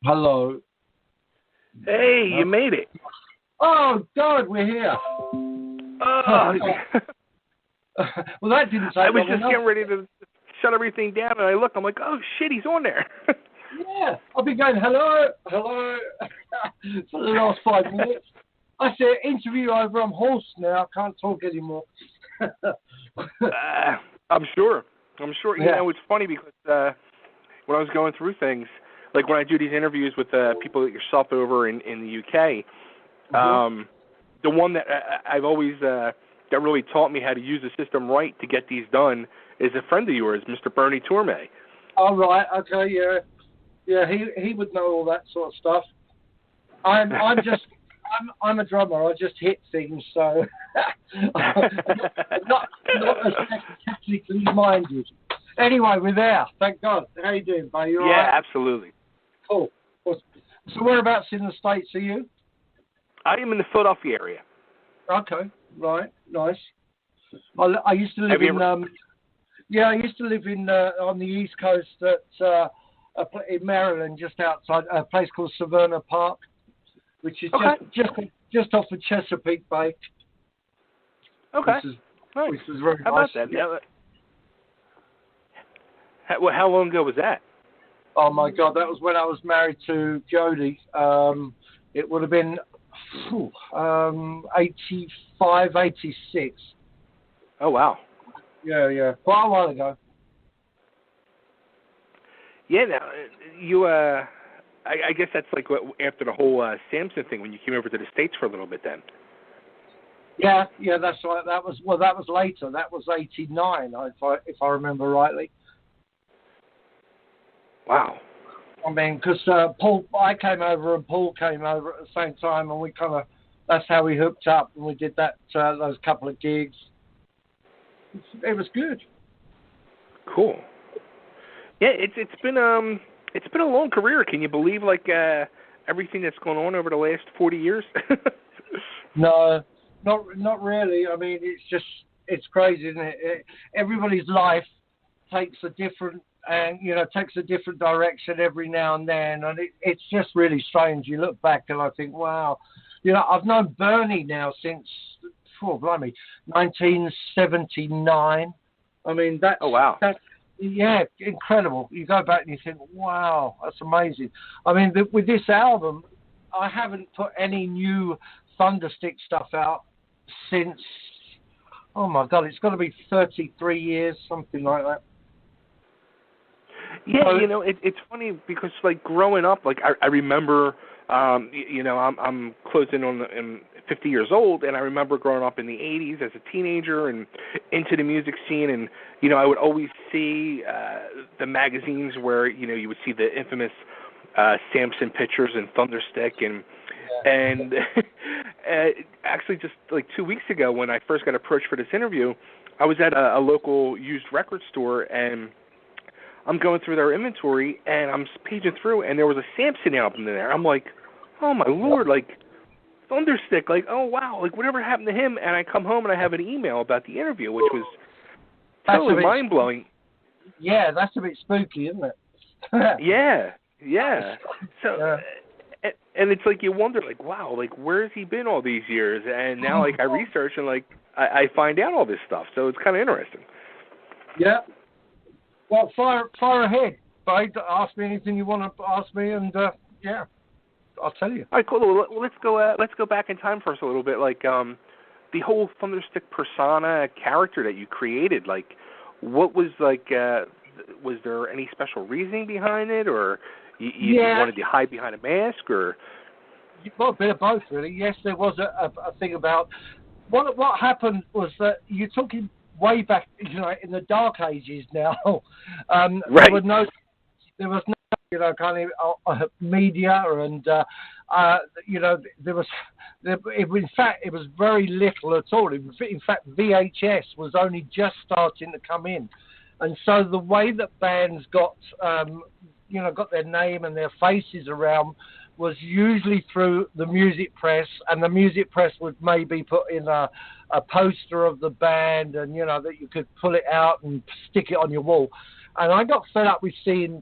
Hello. Hey, you made it. Oh, God, we're here. Oh, well, that didn't take I was long just enough. getting ready to shut everything down, and I look. I'm like, oh, shit, he's on there. Yeah, I've been going, hello, for the last 5 minutes. I said, interview over, I'm hoarse now, I can't talk anymore. I'm sure. You Yeah. know, it's funny because when I was going through things, like when I do these interviews with people like yourself over in the UK, the one that I've always that really taught me how to use the system right to get these done is a friend of yours, Mr. Bernie Tourme. Oh, right, okay, yeah. Yeah, he would know all that sort of stuff. I'm a drummer. I just hit things, so not as technically minded. Anyway, we're there. Thank God. How you doing, buddy? You all right? Absolutely. Cool. So whereabouts in the States are you? I am in the Philadelphia area. Okay, right, nice. I used to live in I used to live in on the East Coast in Maryland, just outside a place called Severna Park, which is just off of Chesapeake Bay. Okay. Which is very How nice. about that? How long ago was that? Oh my God, that was when I was married to Jody. It would have been 85, 86. Oh wow. Yeah, quite a while ago. Yeah, now you. I guess that's like after the whole Samson thing when you came over to the States for a little bit. Then. Yeah, that's right. That was later. That was 89, if I remember rightly. Wow. I mean, because I came over and Paul came over at the same time, and that's how we hooked up, and we did that those couple of gigs. It was good. Cool. Yeah, it's been a long career. Can you believe everything that's gone on over the last 40 years? No, not really. I mean, it's crazy, isn't it? Everybody's life takes a different direction every now and then, and it's just really strange. You look back and I think, wow, I've known Bernie now since 1979. I mean, that's incredible. You go back and you think, wow, that's amazing. I mean, with this album, I haven't put any new Thunderstick stuff out since, oh my God, it's got to be 33 years, something like that. Yeah, it's funny because growing up, I remember, I'm closing on 50 years old, and I remember growing up in the 80s as a teenager and into the music scene, and I would always see the magazines where you would see the infamous Samson pictures and Thunderstick, and actually just 2 weeks ago when I first got approached for this interview, I was at a local used record store, and I'm going through their inventory, and I'm paging through, and there was a Samson album in there. I'm like, oh, my Lord, Thunderstick, oh, wow, whatever happened to him? And I come home, and I have an email about the interview, which was totally mind-blowing. Yeah, that's a bit spooky, isn't it? Yeah. So, and it's you wonder, wow, where has he been all these years? And now, I research, and, I find out all this stuff, so it's kind of interesting. Yeah. Well, fire ahead, babe. Ask me anything you want to ask me, and I'll tell you. All right, cool. Well, let's go back in time for us a little bit. The whole Thunderstick persona character that you created. What was was there any special reasoning behind it, or you wanted to hide behind a mask, or? Well, a bit of both, really. Yes, there was a thing about what happened was that you're talking way back, in the dark ages now. Right. There was no, kind of media, and in fact, it was very little at all. In fact, VHS was only just starting to come in, and so the way that bands got their name and their faces around was usually through the music press, and the music press would maybe put in a poster of the band, and that you could pull it out and stick it on your wall. And I got fed up with seeing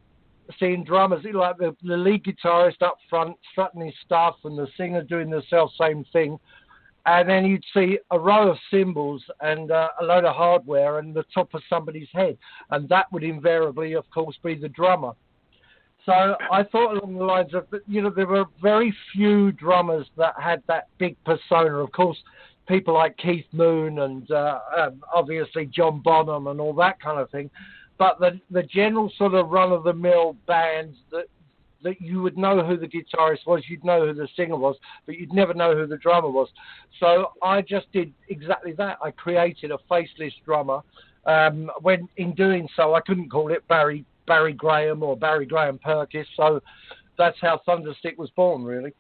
seeing drummers, like the lead guitarist up front strutting his stuff and the singer doing the same thing. And then you'd see a row of cymbals and a load of hardware and the top of somebody's head. And that would invariably, of course, be the drummer. So I thought along the lines of, there were very few drummers that had that big persona. Of course, people like Keith Moon and obviously John Bonham and all that kind of thing. But the general sort of run-of-the-mill bands that you would know who the guitarist was, you'd know who the singer was, but you'd never know who the drummer was. So I just did exactly that. I created a faceless drummer. When in doing so, I couldn't call it Barry Graham or Barry Graham Purkis. So that's how Thunderstick was born, really.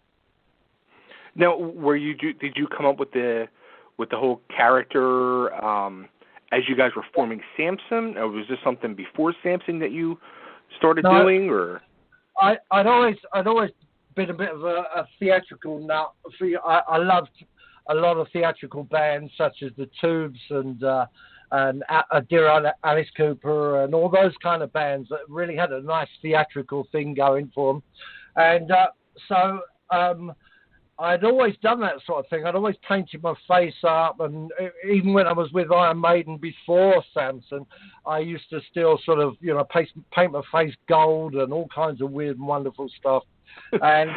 Now, did you come up with the whole character as you guys were forming Samson, or was this something before Samson that you started doing, or? I'd always been a bit of a theatrical nut. I loved a lot of theatrical bands such as the Tubes and Dear Alice Cooper and all those kind of bands that really had a nice theatrical thing going for them. And so I'd always done that sort of thing. I'd always painted my face up, and even when I was with Iron Maiden before Samson, I used to still sort of, paint my face gold and all kinds of weird and wonderful stuff. And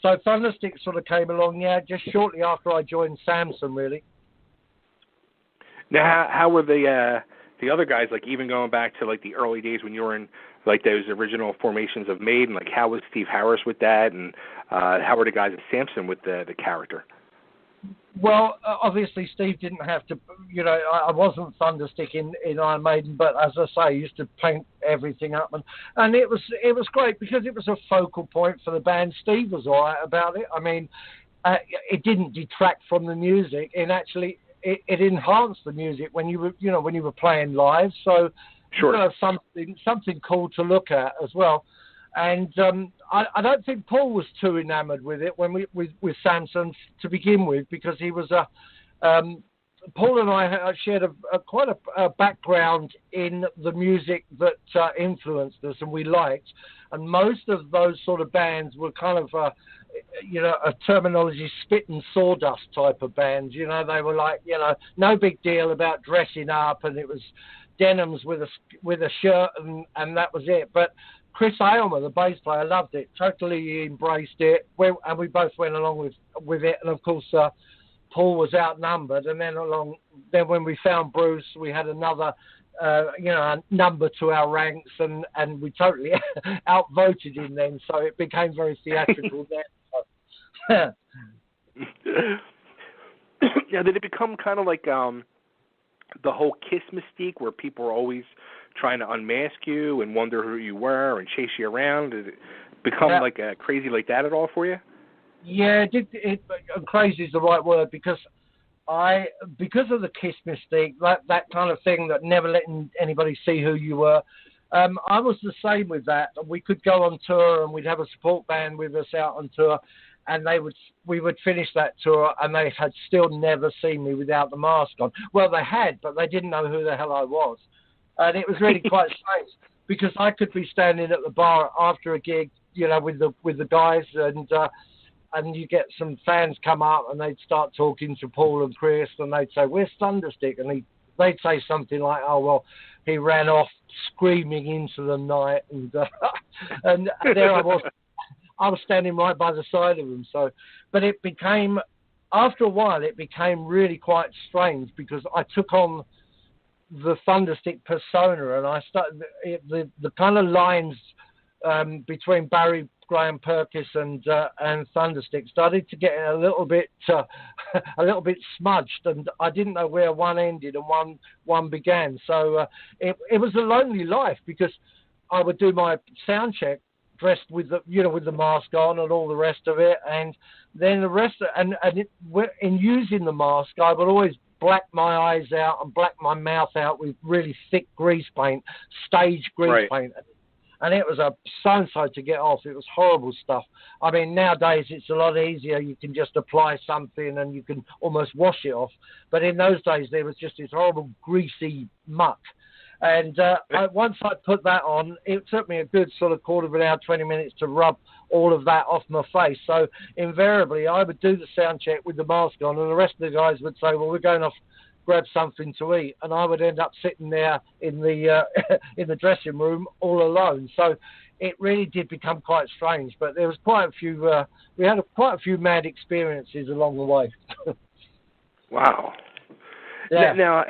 so Thunderstick sort of came along, just shortly after I joined Samson, really. Now, how were the other guys, like even going back to like the early days when you were in like those original formations of Maiden? Like how was Steve Harris with that, and how were the guys at Samson with the character? Well, obviously Steve didn't have to, I wasn't Thunderstick in Iron Maiden, but as I say, I used to paint everything up, and it was great because it was a focal point for the band. Steve was all right about it. I mean, it didn't detract from the music, and actually it enhanced the music when you were playing live. So sure, something cool to look at as well. And I don't think Paul was too enamored with it with Samson to begin with, because he was Paul and I shared quite a background in the music that influenced us and we liked, and most of those sort of bands were kind of a terminology spit and sawdust type of bands. They were like, no big deal about dressing up, and it was denims with a shirt and that was it. But Chris Aylmer, the bass player, loved it. Totally embraced it, and we both went along with it. And of course, Paul was outnumbered. And then when we found Bruce, we had another, number to our ranks, and we totally outvoted him then. So it became very theatrical then. Now, did it become kind of like the whole Kiss mystique, where people were always trying to unmask you and wonder who you were and chase you around? Did it become like crazy like that at all for you? Yeah, crazy is the right word, because of the Kiss mystique, that kind of thing, that never letting anybody see who you were. I was the same with that. We could go on tour and we'd have a support band with us out on tour, and we would finish that tour and they had still never seen me without the mask on. Well, they had, but they didn't know who the hell I was. And it was really quite strange, because I could be standing at the bar after a gig, with the guys, and you get some fans come up and they'd start talking to Paul and Chris, and they'd say, "Where's Thunderstick?" And they'd say something like, "Oh, well, he ran off screaming into the night," and there I was standing right by the side of him. So, but after a while, it became really quite strange, because I took on the Thunderstick persona, and I started the kind of lines between Barry Graham Purkis and Thunderstick started to get a little bit smudged, and I didn't know where one ended and one began. So it was a lonely life, because I would do my sound check dressed with the mask on and all the rest of it, and then the rest in using the mask, I would always black my eyes out and black my mouth out with really thick grease paint, stage grease paint. And it was a so-and-so to get off. It was horrible stuff. I mean, nowadays it's a lot easier. You can just apply something and you can almost wash it off. But in those days, there was just this horrible greasy muck. And once I put that on, it took me a good sort of quarter of an hour, 20 minutes to rub all of that off my face. So invariably, I would do the sound check with the mask on, and the rest of the guys would say, well, we're going off, grab something to eat. And I would end up sitting there in the in the dressing room all alone. So it really did become quite strange. But there was quite a few, we had quite a few mad experiences along the way. Wow. Yeah. Now,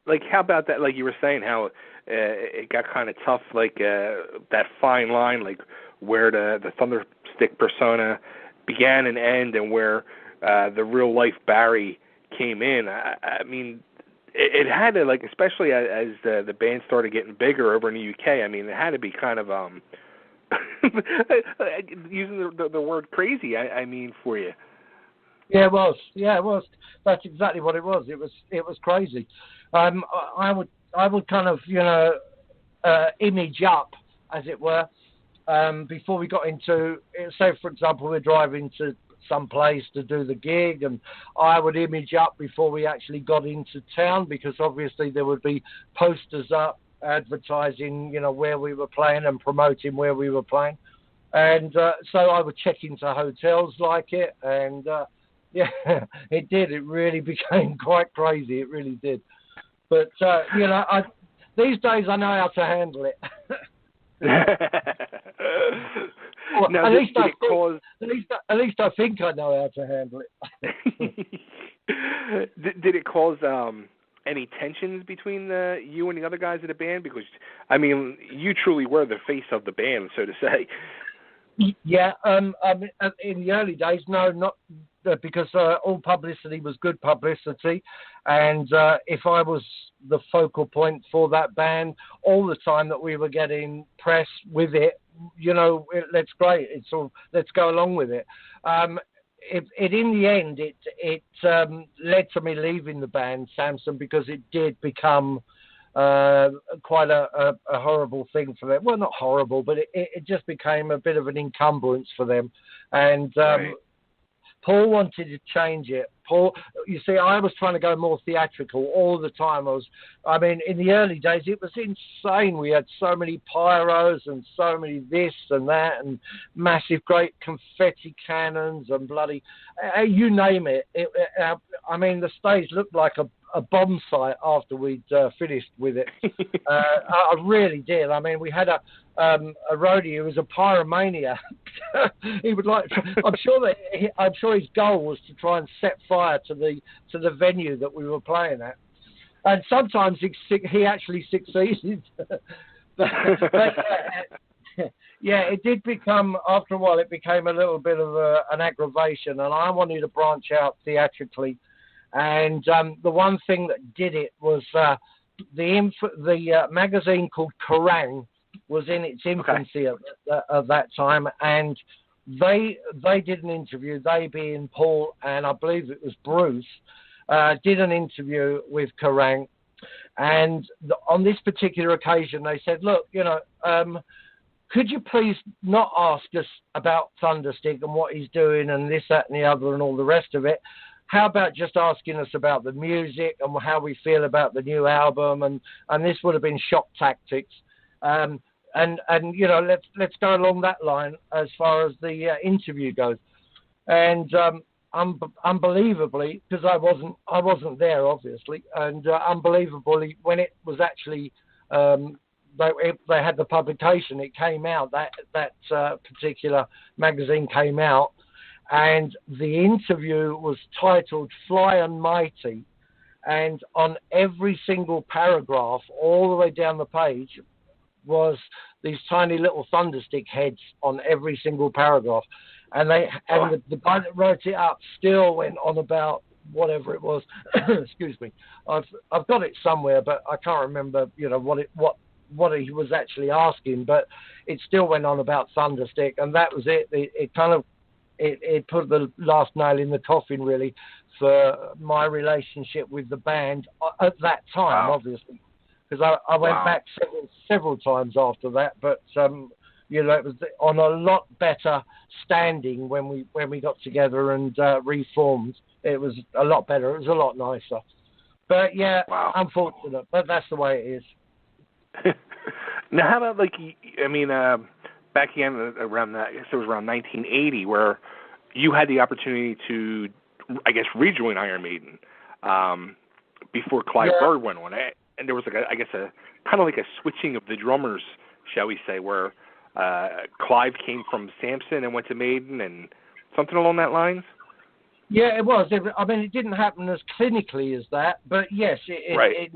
like, how about that? Like you were saying, how it got kind of tough, like that fine line, like where the Thunderstick persona began and end, and where the real life Barry came in. I mean, it had to, like, especially as the band started getting bigger over in the UK. I mean, it had to be kind of using the word crazy. I mean, for you. Yeah, it was. Yeah, it was. That's exactly what it was. It was crazy. I would kind of, image up, as it were, before we got into, say, for example, we're driving to some place to do the gig, and I would image up before we actually got into town, because obviously there would be posters up advertising, where we were playing and promoting where we were playing. And so I would check into hotels like it, and yeah, it did. It really became quite crazy. It really did. But, these days I know how to handle it. Well, now, at least I think I know how to handle it. Did it cause any tensions between you and the other guys in the band? Because, I mean, you truly were the face of the band, so to say. Yeah, in the early days, no, not because all publicity was good publicity, and if I was the focal point for that band all the time that we were getting press with it, that's great. It's all, let's go along with it. It in the end, it led to me leaving the band, Samson, because it did become quite a horrible thing for them. Well, not horrible, but it just became a bit of an encumbrance for them. And right. Paul wanted to change it. Paul, you see, I was trying to go more theatrical all the time. I mean, in the early days, it was insane. We had so many pyros and so many this and that, and massive, great confetti cannons and bloody, you name it. I mean, the stage looked like a bomb site after we'd finished with it. I really did. I mean, we had a roadie who was a pyromaniac. He would like. I'm sure his goal was to try and set fire to the venue that we were playing at, and sometimes he actually succeeded. but yeah, it did become, after a while, it became a little bit of an aggravation, and I wanted to branch out theatrically. And the one thing that did it was the magazine called Kerrang was in its infancy at that time, and they did an interview. They being Paul and I believe it was Bruce did an interview with Kerrang, and on this particular occasion they said, "Look, could you please not ask us about Thunderstick and what he's doing and this, that, and the other and all the rest of it? How about just asking us about the music and how we feel about the new album?" And this would have been shock tactics. And let's go along that line as far as the interview goes. And unbelievably, because I wasn't there obviously, and unbelievably when it was actually they had the publication, it came out, that particular magazine came out. And the interview was titled Fly and Mighty. And on every single paragraph, all the way down the page, was these tiny little Thunderstick heads on every single paragraph. And the guy that wrote it up still went on about whatever it was. Excuse me. I've got it somewhere, but I can't remember, what he was actually asking. But it still went on about Thunderstick, and that was it. It put the last nail in the coffin, really, for my relationship with the band at that time, obviously, because I went back several times after that. But it was on a lot better standing when we got together and reformed. It was a lot better. It was a lot nicer. But yeah, unfortunate. But that's the way it is. Now, how about, like, I mean, back again around that, I guess it was around 1980, where you had the opportunity to, I guess, rejoin Iron Maiden before Clive Bird went on. And there was, like, I guess, a kind of like a switching of the drummers, shall we say, where Clive came from Samson and went to Maiden, and something along that lines? Yeah, it was. I mean, it didn't happen as clinically as that, but yes, it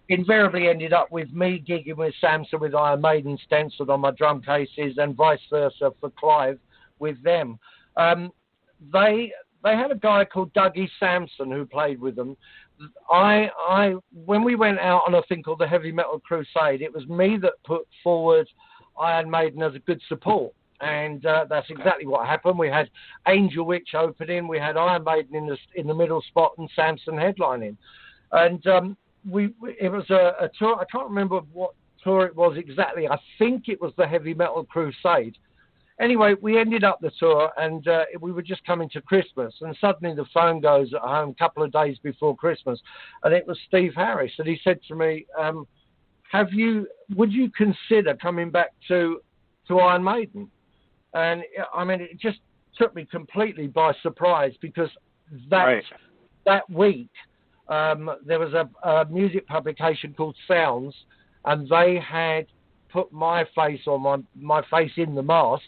invariably ended up with me gigging with Samson with Iron Maiden stenciled on my drum cases, and vice versa for Clive with them. They had a guy called Dougie Sampson who played with them. When we went out on a thing called the Heavy Metal Crusade, it was me that put forward Iron Maiden as a good support. And that's exactly what happened. We had Angel Witch opening, we had Iron Maiden in the middle spot, and Samson headlining. And it was a tour. I can't remember what tour it was exactly. I think it was the Heavy Metal Crusade. Anyway, we ended up the tour, and we were just coming to Christmas, and suddenly the phone goes at home a couple of days before Christmas, and it was Steve Harris, and he said to me, would you consider coming back to Iron Maiden? And I mean, it just took me completely by surprise, because that week there was a music publication called Sounds, and they had put my face on my face in the mask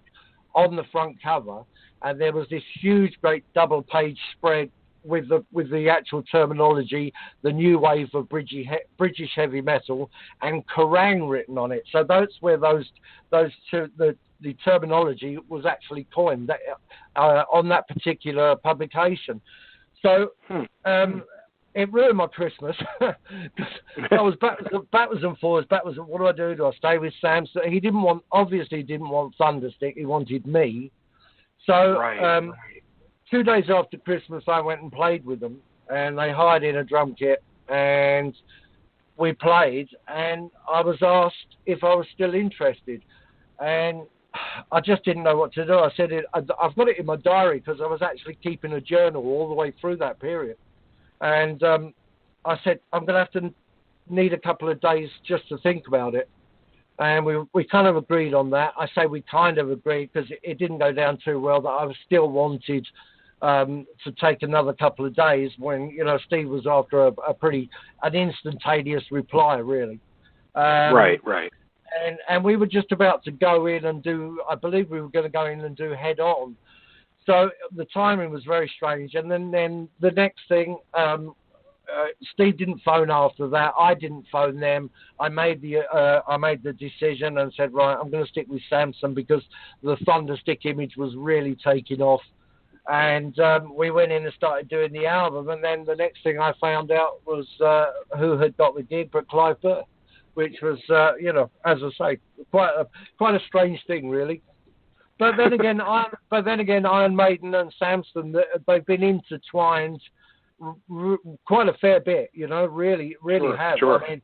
on the front cover, and there was this huge, great double-page spread with the actual terminology, the new wave of British heavy metal, and Kerrang written on it. So that's where those two, the terminology was actually coined on that particular publication. So it ruined my Christmas. I was backwards and forwards. What do I do? Do I stay with Sam? So he obviously didn't want Thunderstick. He wanted me. So 2 days after Christmas, I went and played with them, and they hired in a drum kit, and we played, and I was asked if I was still interested, and I just didn't know what to do. I said, I've got it in my diary, because I was actually keeping a journal all the way through that period. And I said, I'm going to have to need a couple of days just to think about it. And we kind of agreed on that. I say we kind of agreed because it didn't go down too well, that I still wanted to take another couple of days when, Steve was after an instantaneous reply, really. Right. And we were just about to go in and I believe we were going to go in and do Head On. So the timing was very strange. And then the next thing, Steve didn't phone after that. I didn't phone them. I made the decision and said, right, I'm going to stick with Samson, because the Thunderstick image was really taking off. And we went in and started doing the album. And then the next thing I found out was who had got the gig, but Clive Burr, which was, as I say, quite a strange thing, really. But then again, Iron Maiden and Samson, they've been intertwined quite a fair bit, really have. Sure. I mean,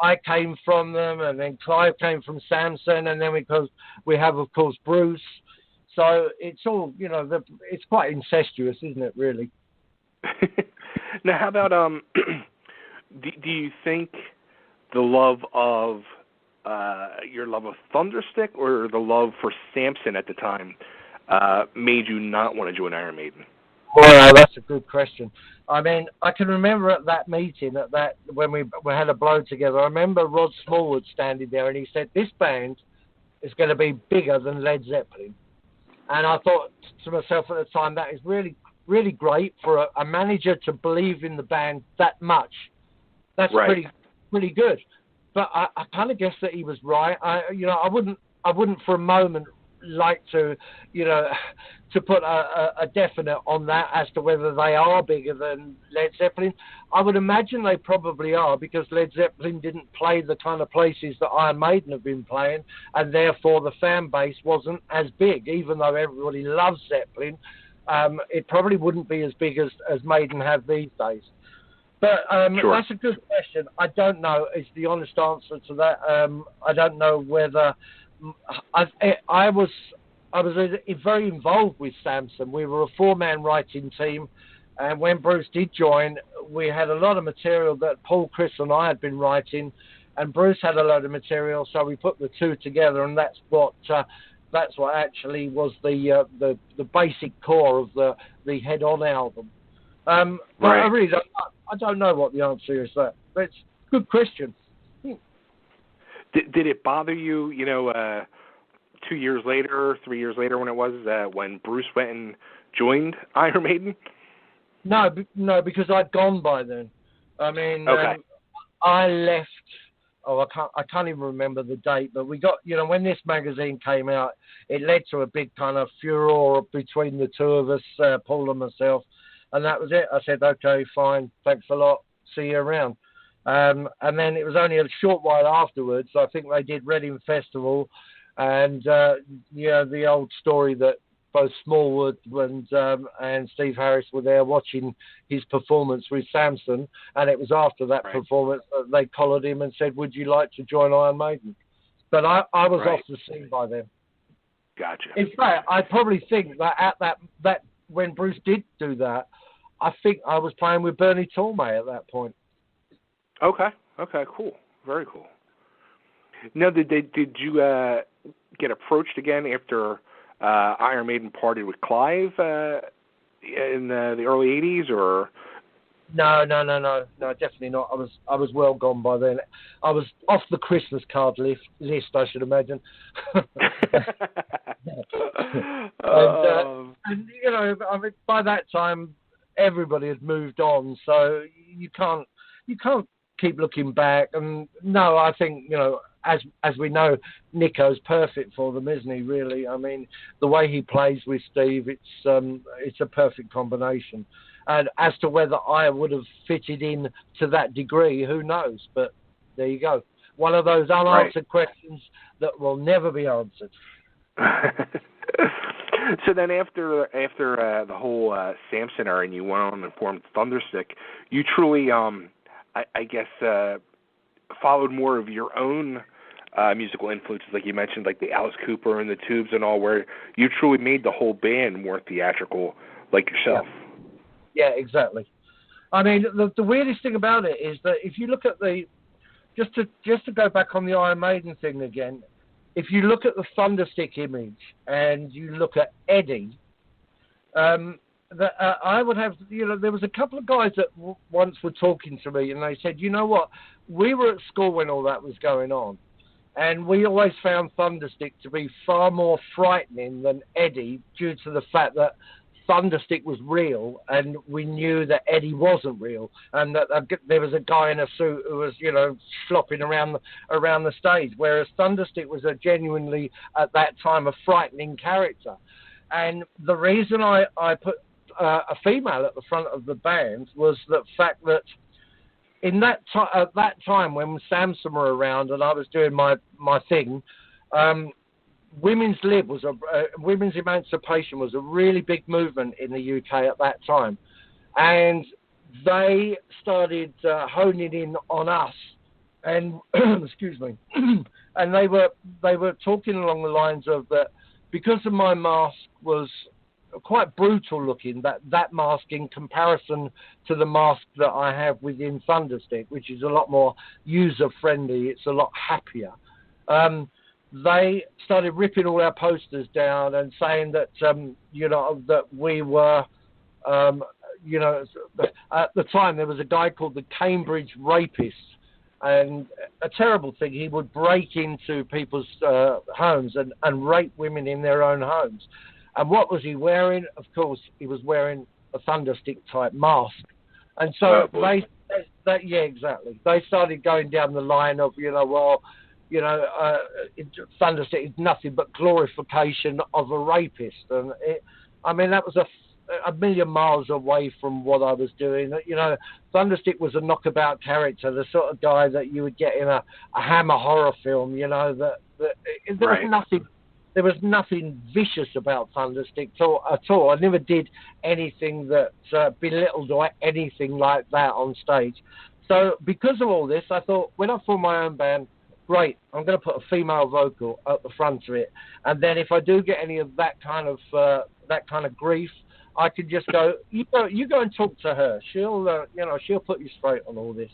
I came from them, and then Clive came from Samson, and then we have, of course, Bruce. So it's all, it's quite incestuous, isn't it, really? Now, how about, do you think the love of, your love of Thunderstick, or the love for Samson at the time, made you not want to join Iron Maiden? Well, that's a good question. I mean, I can remember at that meeting, when we had a blow together, I remember Rod Smallwood standing there, and he said, this band is going to be bigger than Led Zeppelin. And I thought to myself at the time, that is really, really great for a manager to believe in the band that much. That's pretty good. But I kind of guessed that he was right. I wouldn't for a moment like to put a definite on that as to whether they are bigger than Led Zeppelin. I would imagine they probably are, because Led Zeppelin didn't play the kind of places that Iron Maiden have been playing, and therefore the fan base wasn't as big. Even though everybody loves Zeppelin, it probably wouldn't be as big as Maiden have these days. But sure. That's a good question. I don't know is the honest answer to that. I don't know whether I was very involved with Samson. We were a four-man writing team, and when Bruce did join, we had a lot of material that Paul, Chris, and I had been writing, and Bruce had a load of material, so we put the two together, and that's what actually was the basic core of the Head On album. But right. I really don't know what the answer is there. But it's a good question. Did it bother you, 2 years later, 3 years later when it was, when Bruce went and joined Iron Maiden? No, because I'd gone by then. I mean, okay. I left. I can't even remember the date, but we got, when this magazine came out, it led to a big kind of furore between the two of us, Paul and myself, and that was it. I said, okay, fine, thanks a lot, see you around. And then it was only a short while afterwards, I think they did Reading Festival, and the old story that both Smallwood and Steve Harris were there watching his performance with Samson, and it was after that performance that they collared him and said, would you like to join Iron Maiden? But I was off the scene by then. Gotcha. In fact, I probably think that at that when Bruce did do that, I think I was playing with Bernie Tormé at that point. Okay, cool. Very cool. Now, did you get approached again after Iron Maiden parted with Clive in the early 80s, or? No, definitely not. I was well gone by then. I was off the Christmas card list, I should imagine. and by that time, everybody had moved on, so you can't keep looking back. And no, I think as we know, Nico's perfect for them, isn't he? Really, I mean, the way he plays with Steve, it's a perfect combination. And as to whether I would have fitted in to that degree, who knows? But there you go. One of those unanswered questions that will never be answered. So then after the whole Samson era, and you went on and formed Thunderstick, you truly, I guess, followed more of your own musical influences, like you mentioned, like the Alice Cooper and the Tubes and all, where you truly made the whole band more theatrical, like yourself. Yeah, exactly. I mean, the weirdest thing about it is that if you look at just to go back on the Iron Maiden thing again, if you look at the Thunderstick image and you look at Eddie, I would have, there was a couple of guys that once were talking to me, and they said, you know what, we were at school when all that was going on, and we always found Thunderstick to be far more frightening than Eddie, due to the fact that Thunderstick was real, and we knew that Eddie wasn't real, and that there was a guy in a suit who was, slopping around the stage, whereas Thunderstick was a genuinely, at that time, a frightening character. And the reason I put a female at the front of the band was the fact that at that time when Samson were around and I was doing my thing, women's emancipation was a really big movement in the UK at that time, and they started honing in on us, and excuse me, and they were talking along the lines of that because of my mask was quite brutal looking, that mask in comparison to the mask that I have within Thunderstick, which is a lot more user friendly, it's a lot happier. They started ripping all our posters down and saying that, that we were, at the time there was a guy called the Cambridge Rapist, and a terrible thing, he would break into people's homes and rape women in their own homes. And what was he wearing? Of course, he was wearing a Thunderstick type mask. And so yeah, exactly. They started going down the line of, Thunderstick is nothing but glorification of a rapist. And that was a million miles away from what I was doing. Thunderstick was a knockabout character, the sort of guy that you would get in a Hammer horror film. There was nothing vicious about Thunderstick at all. I never did anything that belittled or anything like that on stage. So because of all this, I thought, when I formed my own band, great, I'm going to put a female vocal at the front of it. And then if I do get any of that kind of grief, I could just go, you go and talk to her. She'll put you straight on all this.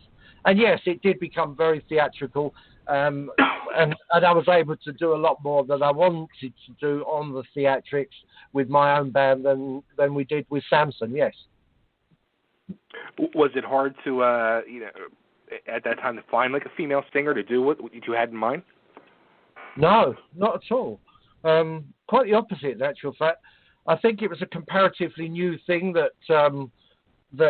And yes, it did become very theatrical, and I was able to do a lot more than I wanted to do on the theatrics with my own band than we did with Samson. Yes. Was it hard to, at that time to find like a female singer to do what you had in mind? No, not at all. Quite the opposite, in actual fact. I think it was a comparatively new thing that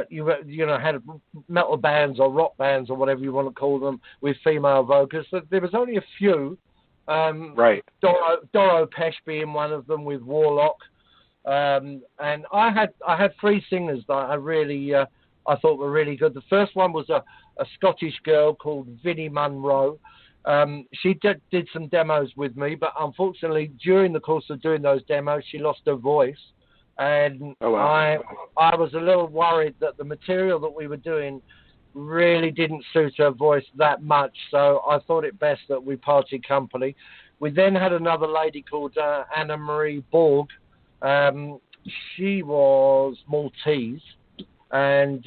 you had metal bands or rock bands or whatever you want to call them with female vocalists. There was only a few. Right. Doro Pesh being one of them with Warlock. And I had three singers that I really I thought were really good. The first one was a Scottish girl called Vinnie Munro. She did some demos with me, but unfortunately during the course of doing those demos she lost her voice, and oh, wow. I was a little worried that the material that we were doing really didn't suit her voice that much, so I thought it best that we parted company. We then had another lady called Anna Marie Borg. She was Maltese, and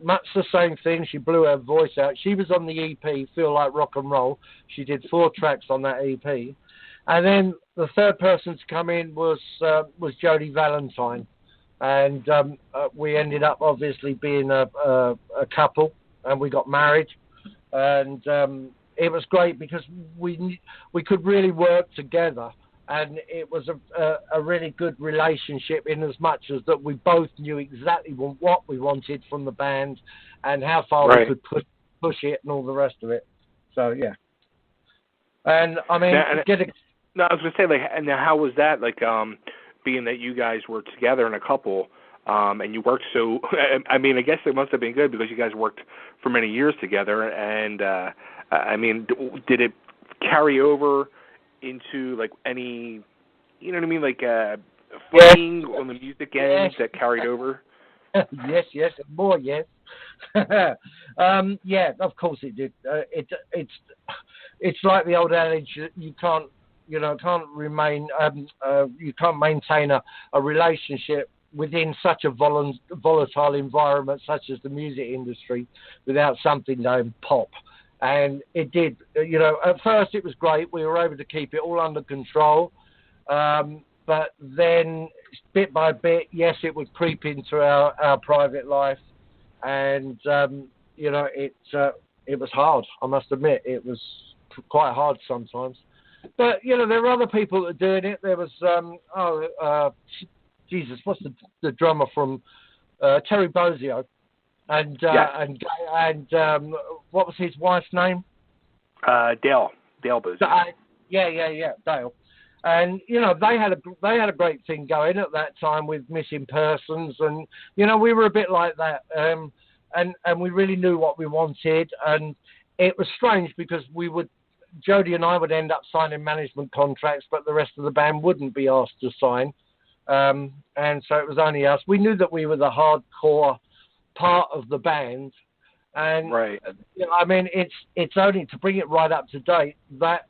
much the same thing. She blew her voice out. She was on the EP Feel Like Rock and Roll. She did 4 tracks on that EP. And then the third person to come in was Jody Valentine, and we ended up obviously being a couple, and we got married, and it was great because we could really work together. And it was a really good relationship in as much as that we both knew exactly what we wanted from the band and how far right. we could push it and all the rest of it. So, yeah. And, I mean, No, I was going to say, like, and how was that, like, being that you guys were together in a couple and you worked so, I mean, I guess it must have been good because you guys worked for many years together. And, I mean, did it carry over into like any, you know what I mean, like fighting on the music end that carried over? Yes, more yes. Yeah, of course it did. It's like the old adage, you can't maintain a relationship within such a volatile environment such as the music industry without something going pop. And it did, at first it was great. We were able to keep it all under control. But then bit by bit, yes, it would creep into our private life. And, it was hard. I must admit, it was quite hard sometimes. But, there were other people that were doing it. There was, Jesus, what's the drummer from Terry Bozzio? And what was his wife's name? Dale Bozzio. Yeah, Dale. And they had a great thing going at that time with Missing Persons, and we were a bit like that. And we really knew what we wanted, and it was strange because Jody and I would end up signing management contracts, but the rest of the band wouldn't be asked to sign. And so it was only us. We knew that we were the hardcore part of the band, and right. I mean, it's only to bring it right up to date. That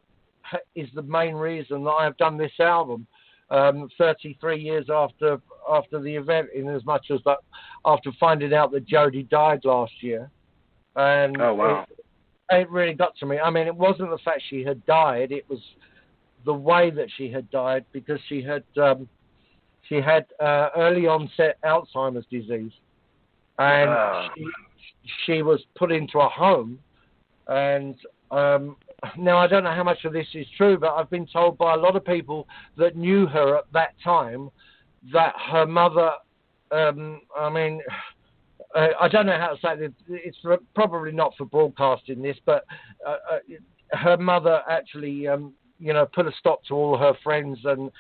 is the main reason that I've done this album 33 years after the event, in as much as that after finding out that Jody died last year. And oh wow, it really got to me. I mean, it wasn't the fact she had died, it was the way that she had died, because she had early onset Alzheimer's disease. And she was put into a home, and now I don't know how much of this is true, but I've been told by a lot of people that knew her at that time that her mother, I don't know how to say it, it's probably not for broadcasting this, but her mother actually, put a stop to all her friends and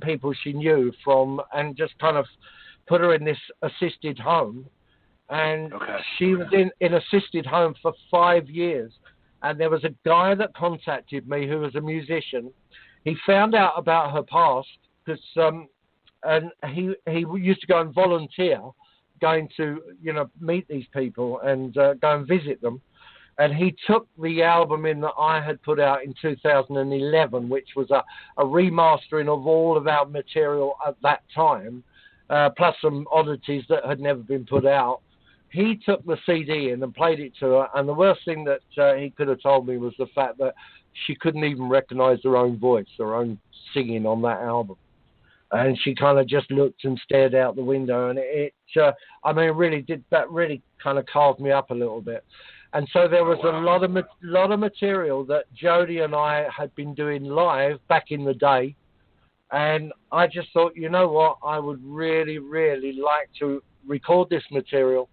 people she knew from, and just kind of put her in this assisted home, and she was in assisted home for 5 years. And there was a guy that contacted me who was a musician. He found out about her past because, and he used to go and volunteer, going to meet these people and go and visit them. And he took the album in that I had put out in 2011, which was a remastering of all of our material at that time, plus some oddities that had never been put out. he took the CD in and played it to her, and the worst thing that he could have told me was the fact that she couldn't even recognize her own voice, her own singing on that album. And she kind of just looked and stared out the window, and that really kind of carved me up a little bit. And so there was a lot of material that Jody and I had been doing live back in the day, and I just thought, you know what, I would really, really like to record this material,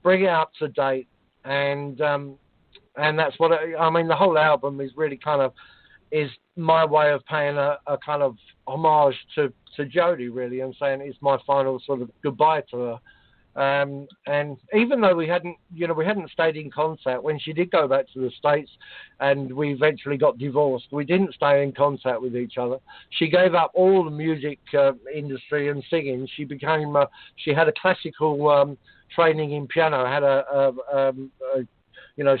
bring it up to date, and that's what the whole album is really kind of is my way of paying a kind of homage to Jody, really, and saying it's my final sort of goodbye to her. And even though we hadn't stayed in contact when she did go back to the States, and we eventually got divorced, we didn't stay in contact with each other. She gave up all the music industry and singing. She became she had a classical training in piano.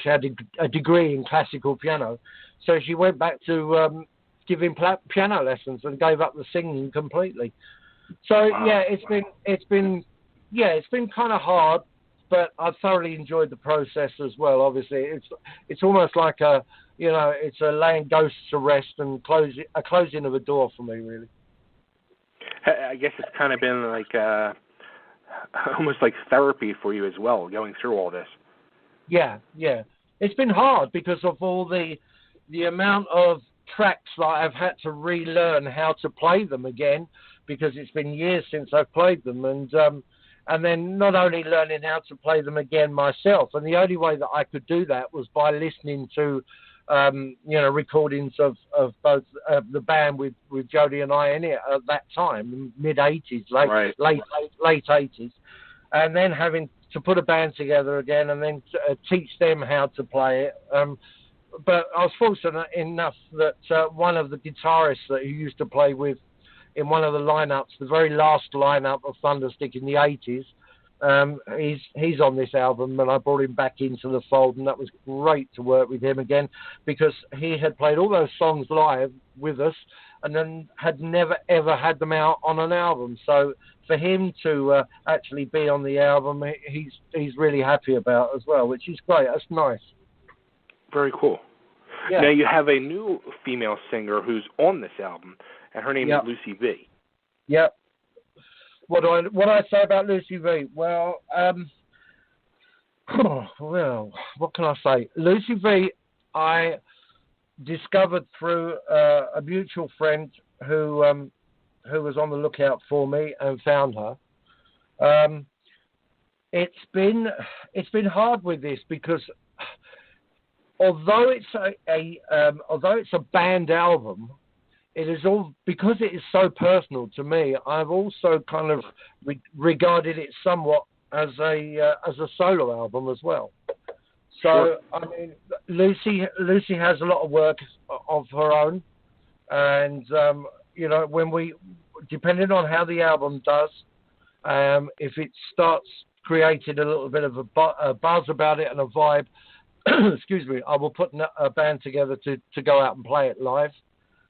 She had a degree in classical piano, so she went back to giving piano lessons and gave up the singing completely. So it's been kind of hard, but I've thoroughly enjoyed the process as well. Obviously, it's almost like it's a laying ghosts to rest and a closing of a door for me, really. I guess it's kind of been like almost like therapy for you as well, going through all this. Yeah. It's been hard because of all the amount of tracks that I've had to relearn how to play them again, because it's been years since I've played them, and then not only learning how to play them again myself, and the only way that I could do that was by listening to recordings of both the band with Jody and I in it at that time, mid-80s, late 80s, and then having to put a band together again and then teach them how to play it. But I was fortunate enough that one of the guitarists that he used to play with in one of the lineups, the very last lineup of Thunderstick in the 80s, he's on this album, and I brought him back into the fold, and that was great to work with him again, because he had played all those songs live with us and then had never ever had them out on an album. So for him to actually be on the album, he's really happy about as well, which is great. That's nice. Very cool. Yeah. Now you have a new female singer who's on this album, and her name is Lucy V. Yep. What do I say about Lucy V? Well, what can I say? Lucy V, I discovered through a mutual friend who was on the lookout for me and found her. It's been hard with this because although it's a band album, it is all because it is so personal to me. I've also kind of regarded it somewhat as a solo album as well. So sure. I mean, Lucy has a lot of work of her own, and when depending on how the album does, if it starts creating a little bit of a buzz about it and a vibe, excuse me, I will put a band together to go out and play it live,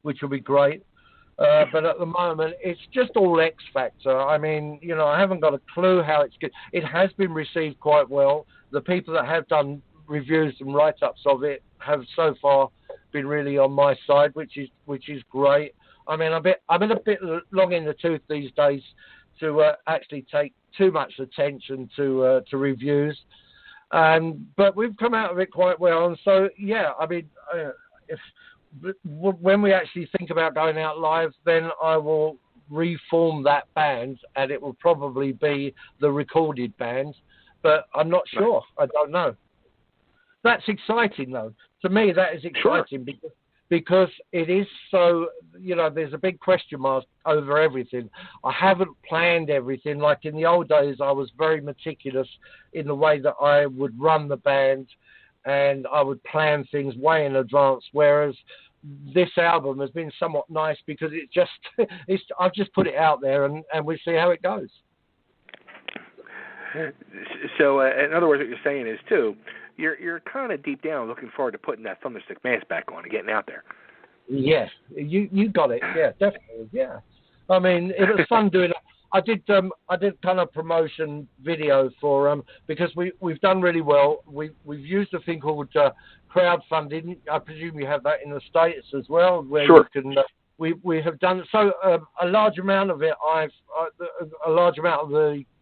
which will be great. But at the moment, it's just all X Factor. I mean, I haven't got a clue how it's good. It has been received quite well. The people that have done reviews and write-ups of it have so far been really on my side, which is great. I mean, I'm a bit long in the tooth these days to actually take too much attention to reviews. But we've come out of it quite well. And so, yeah, I mean, when we actually think about going out live, then I will reform that band, and it will probably be the recorded band. But I'm not sure. I don't know. That's exciting, though. To me, that is exciting. Sure. Because it is so, there's a big question mark over everything. I haven't planned everything. Like in the old days, I was very meticulous in the way that I would run the band, and I would plan things way in advance, whereas this album has been somewhat nice because I've just put it out there, and we see how it goes. So, in other words, what you're saying is, too, you're kind of deep down looking forward to putting that Thunderstick mask back on and getting out there. Yes, you got it. Yeah, definitely. Yeah, I mean, it was fun doing I did kind of promotion video for because we've done really well. We've used a thing called crowdfunding. I presume you have that in the States as well, where sure. you can. We have done so a large amount of it. A large amount of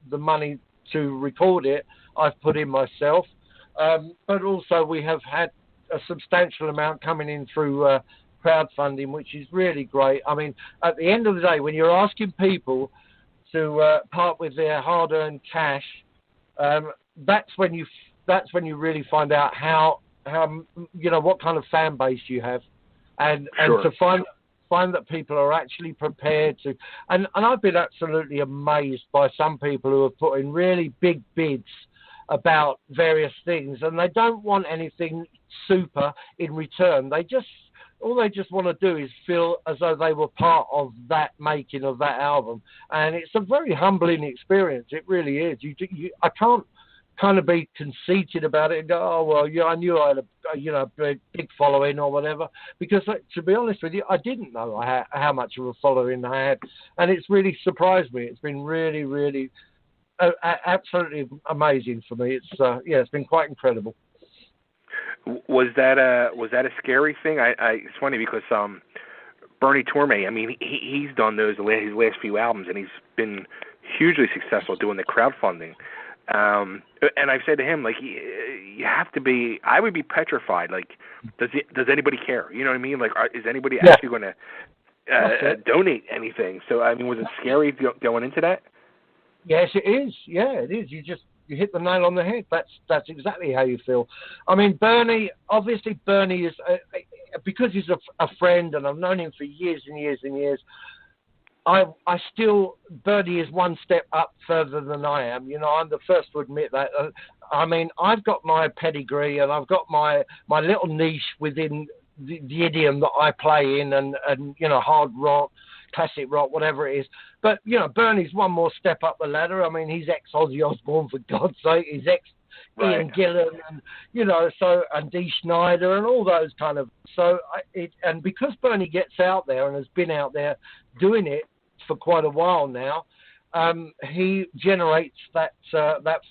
the money to record it, I've put in myself. But also we have had a substantial amount coming in through crowdfunding, which is really great. I mean, at the end of the day, when you're asking people to part with their hard-earned cash, that's when you really find out how what kind of fan base you have, and to find that people are actually prepared to, and I've been absolutely amazed by some people who have put in really big bids about various things, and they don't want anything super in return. All they just want to do is feel as though they were part of that making of that album, and it's a very humbling experience. It really is. I can't kind of be conceited about it and go, oh well, yeah, I knew I had a big following or whatever, because to be honest with you, I didn't know how much of a following I had, and it's really surprised me. It's been really, really absolutely amazing for me. It's been quite incredible. Was that a scary thing? It's funny because Bernie Torme, I mean, he's done his last few albums, and he's been hugely successful doing the crowdfunding. And I've said to him, like, you have to be. I would be petrified. Like, does anybody care? You know what I mean? Like, is anybody actually going to donate anything? So, I mean, was it scary going into that? Yes, it is. Yeah, it is. You hit the nail on the head. That's exactly how you feel. I mean, Bernie is because he's a friend, and I've known him for years and years and years. Bernie is one step up further than I am. You know, I'm the first to admit that. I mean, I've got my pedigree, and I've got my little niche within the idiom that I play in, and hard rock, classic rock, whatever it is. But, Bernie's one more step up the ladder. I mean, he's ex-Ozzy Osbourne, for God's sake. He's ex-Ian Gillan, and Dee Snider and all those kind of... And because Bernie gets out there and has been out there doing it for quite a while now, he generates that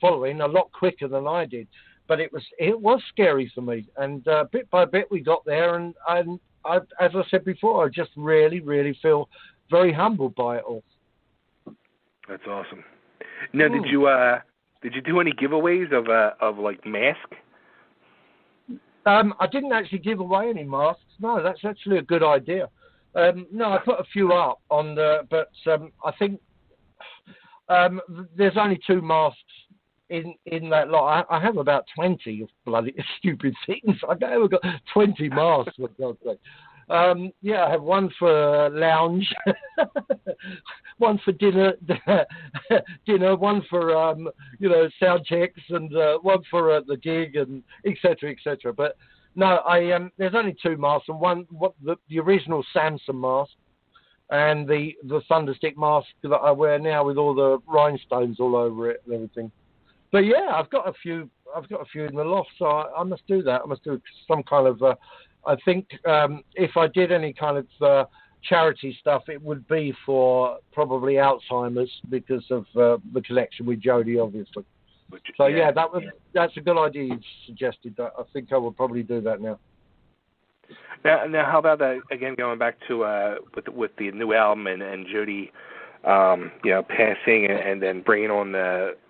following a lot quicker than I did. But it was scary for me. And bit by bit we got there, and I, as I said before, I just really, really feel very humbled by it all. That's awesome. Now, did you do any giveaways of like mask? I didn't actually give away any masks. No, that's actually a good idea. No, I put a few up on but I think there's only 2 masks in that lot. I have about 20 of bloody stupid things. I've never got 20 masks, for God's sake. I have one for lounge, one for dinner, one for sound checks, and one for the gig, and etc. etc. But no, there's only 2 masks, and the original Samson mask, and the Thunderstick mask that I wear now with all the rhinestones all over it and everything. But yeah, I've got a few in the loft, so I must do that. I must do some kind of. I think if I did any kind of charity stuff, it would be for probably Alzheimer's, because of the connection with Jody, obviously. So that's a good idea you suggested. That I think I will probably do that now. Now, how about that again? Going back to with the new album and Jody, passing and then bringing on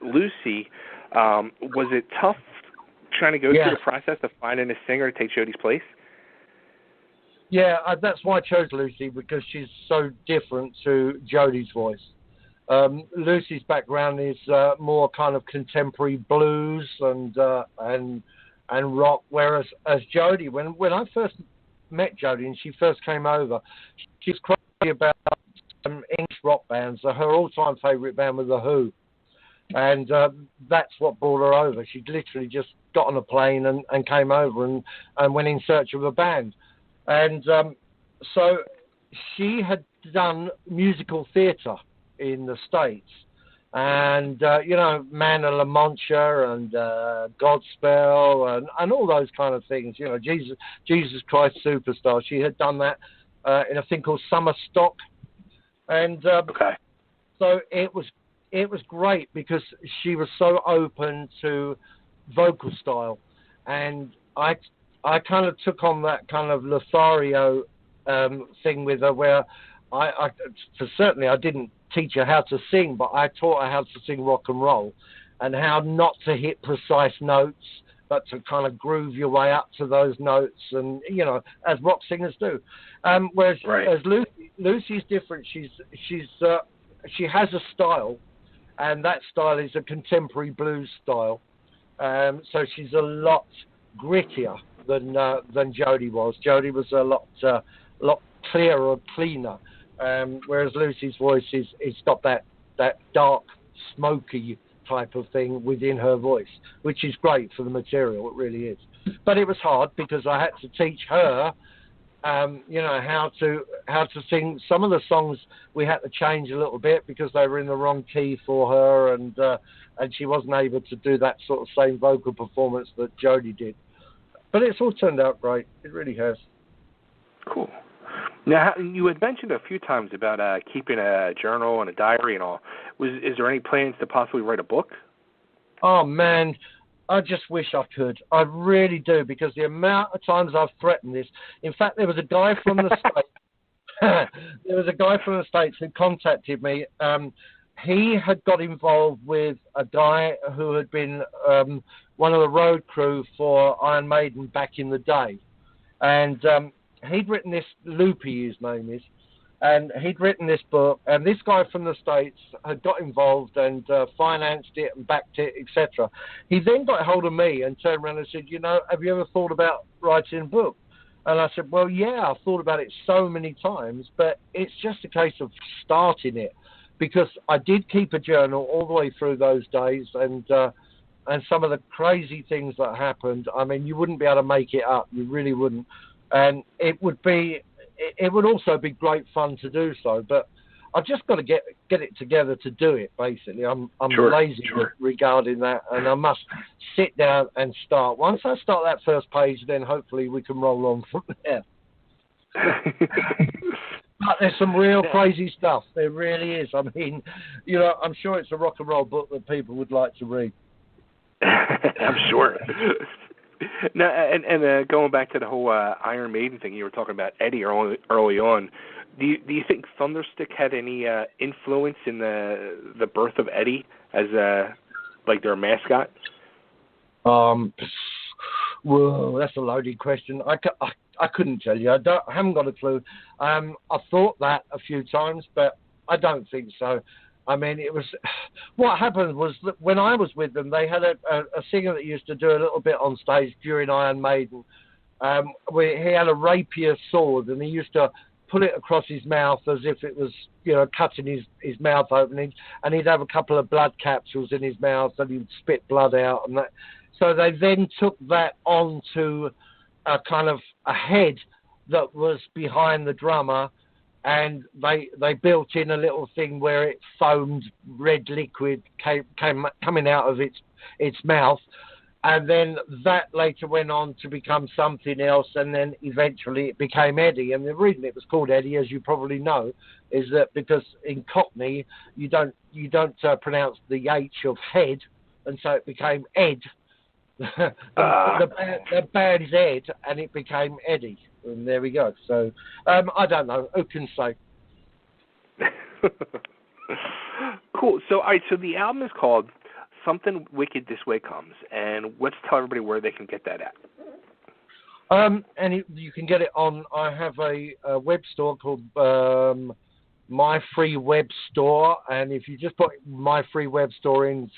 Lucy. Was it tough trying to go through the process of finding a singer to take Jody's place? Yeah, that's why I chose Lucy, because she's so different to Jody's voice. Lucy's background is more kind of contemporary blues and rock, whereas as Jody, when I first met Jody and she first came over, she's crazy about English rock bands. Her all-time favourite band was The Who, and that's what brought her over. She literally just got on a plane and came over and went in search of a band. And so she had done musical theatre in the States. And, Man of La Mancha and Godspell and all those kind of things. Jesus Christ Superstar. She had done that in a thing called Summer Stock. And So it was great because she was so open to vocal style, and I kind of took on that kind of Lothario thing with her, where I certainly I didn't teach her how to sing, but I taught her how to sing rock and roll, and how not to hit precise notes, but to kind of groove your way up to those notes, and as rock singers do. Whereas as Lucy's different. She has a style, and that style is a contemporary blues style. So she's a lot grittier than Jody was. Jody was a lot clearer, cleaner. Whereas Lucy's voice it's got that dark, smoky type of thing within her voice, which is great for the material. It really is. But it was hard because I had to teach her, how to sing. Some of the songs we had to change a little bit because they were in the wrong key for her, and she wasn't able to do that sort of same vocal performance that Jody did. But it's all turned out great. It really has. Cool. Now, you had mentioned a few times about keeping a journal and a diary and all. Is there any plans to possibly write a book? Oh, man, I just wish I could. I really do, because the amount of times I've threatened this. In fact, there was a guy from the States. Who contacted me. He had got involved with a guy who had been one of the road crew for Iron Maiden back in the day. And he'd written this, Loopy his name is, and he'd written this book, and this guy from the States had got involved and financed it and backed it, etc. He then got hold of me and turned around and said, have you ever thought about writing a book? And I said, well, yeah, I've thought about it so many times, but it's just a case of starting it, because I did keep a journal all the way through those days, and some of the crazy things that happened, I mean, you wouldn't be able to make it up. You really wouldn't. And it would also be great fun to do so, but I've just got to get it together to do it. Basically, I'm lazy regarding that, and I must sit down and start. Once I start that first page, then hopefully we can roll on from there. But there's some real crazy stuff. There really is. I mean, I'm sure it's a rock and roll book that people would like to read. I'm sure. Now, and going back to the whole Iron Maiden thing, you were talking about Eddie early on. Do you think Thunderstick had any influence in the birth of Eddie as like their mascot? Whoa, that's a loaded question. I couldn't tell you. I haven't got a clue. I've thought that a few times, but I don't think so. I mean, it was what happened was that when I was with them, they had a singer that used to do a little bit on stage during Iron Maiden. He had a rapier sword, and he used to put it across his mouth as if it was, cutting his mouth opening, and he'd have a couple of blood capsules in his mouth, and he'd spit blood out, and that. So they then took that onto a kind of a head that was behind the drummer. And they built in a little thing where it foamed red liquid coming out of its mouth, and then that later went on to become something else, and then eventually it became Eddie. And the reason it was called Eddie, as you probably know, is that because in Cockney you don't pronounce the H of head, and so it became Ed. the band's Ed, and it became Eddie. And there we go. So, I don't know. Who can say? Cool. So, all right. So the album is called Something Wicked This Way Comes, and let's tell everybody where they can get that at. And you can get it on. I have a web store called My Free Web Store, and if you just put My Free Web Store in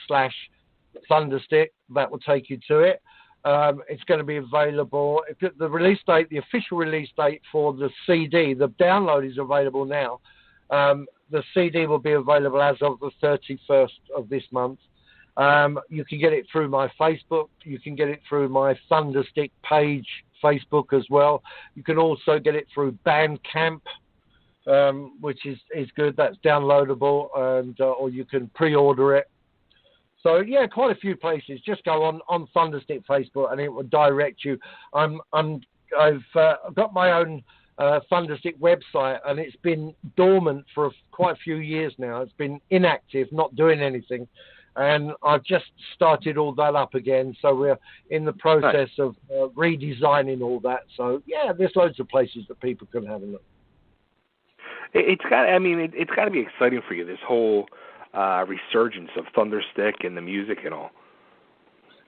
/Thunderstick, that will take you to it. It's going to be available. The release date, the official release date for the CD, the download is available now. The CD will be available as of the 31st of this month. You can get it through my Facebook. You can get it through my Thunderstick page, Facebook as well. You can also get it through Bandcamp, which is good. That's downloadable, and or you can pre-order it. So yeah, quite a few places. Just go on Thunderstick Facebook, and it will direct you. I've got my own Thunderstick website, and it's been dormant for quite a few years now. It's been inactive, not doing anything. And I've just started all that up again, so we're in the process of redesigning all that. So yeah, there's loads of places that people can have a look. It's got to be exciting for you, this whole resurgence of Thunderstick and the music and all.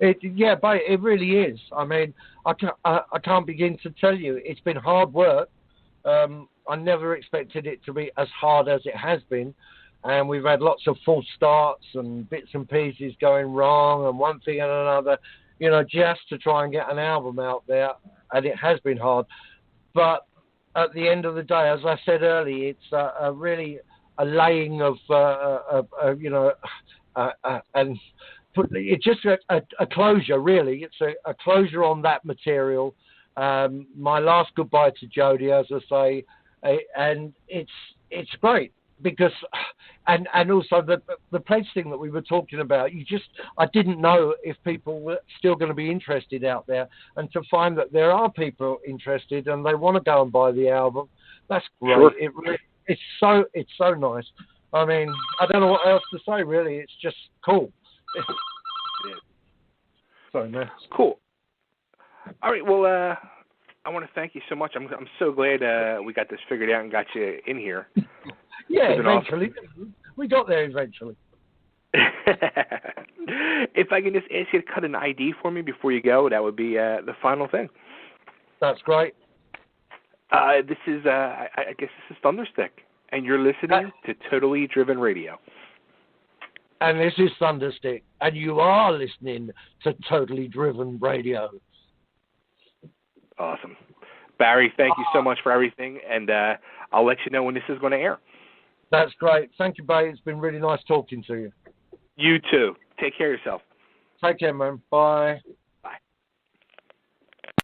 But it really is. I mean, I can't begin to tell you. It's been hard work. I never expected it to be as hard as it has been. And we've had lots of false starts and bits and pieces going wrong and one thing and another, just to try and get an album out there. And it has been hard. But at the end of the day, as I said earlier, it's really a laying of, and it's just a closure, really. It's a closure on that material. My last goodbye to Jody, as I say, and it's great. Because, and also the pledge thing that we were talking about, I didn't know if people were still going to be interested out there, and to find that there are people interested and they want to go and buy the album, that's great. Sure. It's so nice. I mean, I don't know what else to say really. It's just cool. Sorry, man. Cool. All right. Well, I want to thank you so much. I'm so glad we got this figured out and got you in here. Yeah, eventually. Awesome. We got there eventually. If I can just ask you to cut an ID for me before you go, that would be the final thing. That's great. This is, I guess this is Thunderstick, and you're listening to Totally Driven Radio. And this is Thunderstick, and you are listening to Totally Driven Radio. Awesome. Barry, thank you so much for everything, and I'll let you know when this is going to air. That's great. Thank you, Bay. It's been really nice talking to you. You too. Take care of yourself. Take care, man. Bye.